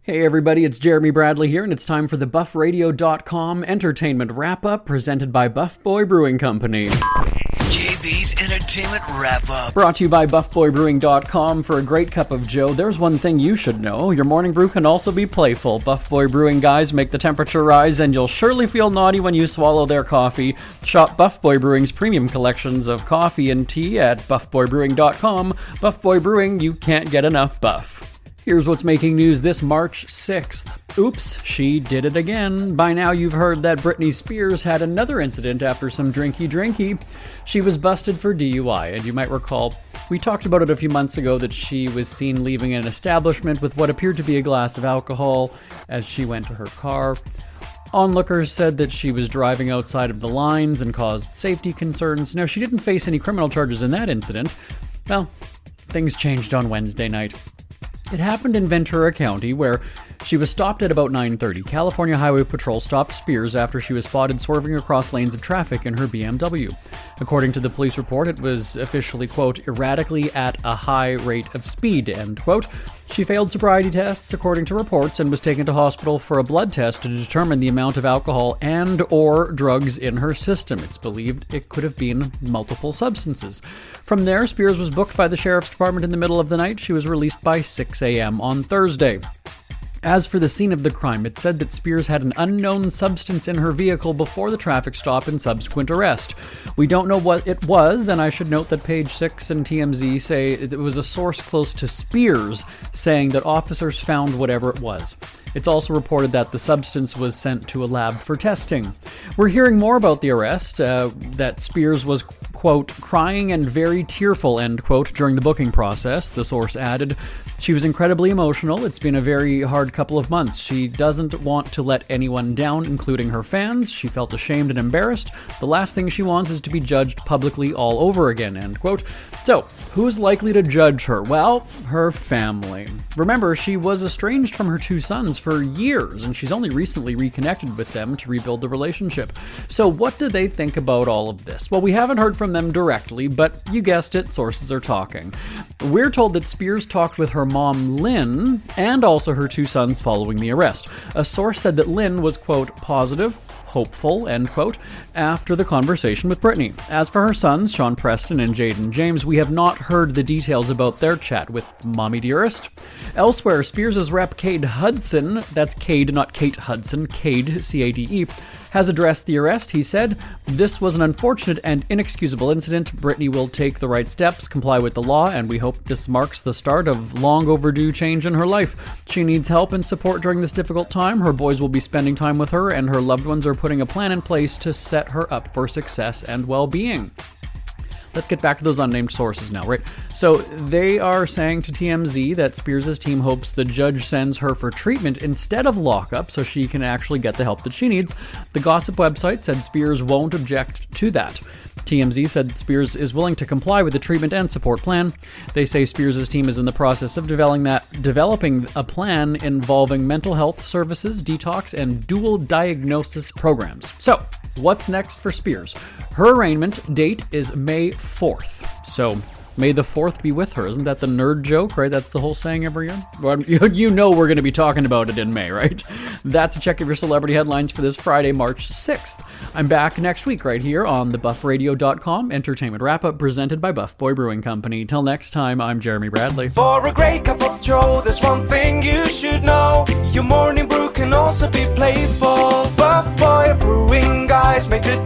Hey everybody, it's Jeremy Bradley here, and it's time for the BuffRadio.com entertainment wrap-up presented by Buff Boy Brewing Company. JB's Entertainment Wrap-Up. Brought to you by BuffBoyBrewing.com. For a great cup of joe, there's one thing you should know. Your morning brew can also be playful. Buff Boy Brewing guys make the temperature rise, and you'll surely feel naughty when you swallow their coffee. Shop Buff Boy Brewing's premium collections of coffee and tea at BuffBoyBrewing.com. Buff Boy Brewing, you can't get enough buff. Here's what's making news this March 6th. Oops, she did it again. By now you've heard that Britney Spears had another incident after some drinky. She was busted for DUI, and you might recall we talked about it a few months ago that she was seen leaving an establishment with what appeared to be a glass of alcohol as she went to her car. Onlookers said that she was driving outside of the lines and caused safety concerns. Now, she didn't face any criminal charges in that incident. Well, things changed on Wednesday night. It happened in Ventura County, where she was stopped at about 9:30. California Highway Patrol stopped Spears after she was spotted swerving across lanes of traffic in her BMW. According to the police report, it was officially, quote, erratically at a high rate of speed, end quote. She failed sobriety tests, according to reports, and was taken to hospital for a blood test to determine the amount of alcohol and or drugs in her system. It's believed it could have been multiple substances. From there, Spears was booked by the sheriff's department in the middle of the night. She was released by 6 a.m. on Thursday. As for the scene of the crime, it said that Spears had an unknown substance in her vehicle before the traffic stop and subsequent arrest. We don't know what it was, and I should note that Page 6 and TMZ say it was a source close to Spears saying that officers found whatever it was. It's also reported that the substance was sent to a lab for testing. We're hearing more about the arrest, that Spears was, quote, crying and very tearful, end quote, during the booking process, the source added. She was incredibly emotional. It's been a very hard couple of months. She doesn't want to let anyone down, including her fans. She felt ashamed and embarrassed. The last thing she wants is to be judged publicly all over again, end quote. So, who's likely to judge her? Well, her family. Remember, she was estranged from her two sons for years, and she's only recently reconnected with them to rebuild the relationship. So what do they think about all of this? Well, we haven't heard from them directly, but you guessed it, sources are talking. We're told that Spears talked with her mom, Lynn, and also her two sons following the arrest. A source said that Lynn was, quote, positive, hopeful, end quote, after the conversation with Britney. As for her sons, Sean Preston and Jaden James, we have not heard the details about their chat with Mommy Dearest. Elsewhere, Spears' rep Cade Hudson, that's Cade, not Kate Hudson, Cade, C-A-D-E, has addressed the arrest. He said, "This was an unfortunate and inexcusable incident. Britney will take the right steps, comply with the law, and we hope this marks the start of long overdue change in her life. She needs help and support during this difficult time. Her boys will be spending time with her, and her loved ones are putting a plan in place to set her up for success and well-being." Let's get back to those unnamed sources now, right? So they are saying to TMZ that Spears' team hopes the judge sends her for treatment instead of lockup so she can actually get the help that she needs. The gossip website said Spears won't object to that. TMZ said Spears is willing to comply with the treatment and support plan. They say Spears' team is in the process of developing a plan involving mental health services, detox, and dual diagnosis programs. So, what's next for Spears? Her arraignment date is May 4th. So, may the 4th be with her. Isn't that the nerd joke, right? That's the whole saying every year. Well, you know we're going to be talking about it in May, right? That's a check of your celebrity headlines for this Friday, March 6th. I'm back next week right here on the BuffRadio.com entertainment wrap-up presented by Buff Boy Brewing Company. Till next time, I'm Jeremy Bradley. For a great cup of joe, there's one thing you should know. Your morning brew can also be playful. Buff Boy Brewing guys make the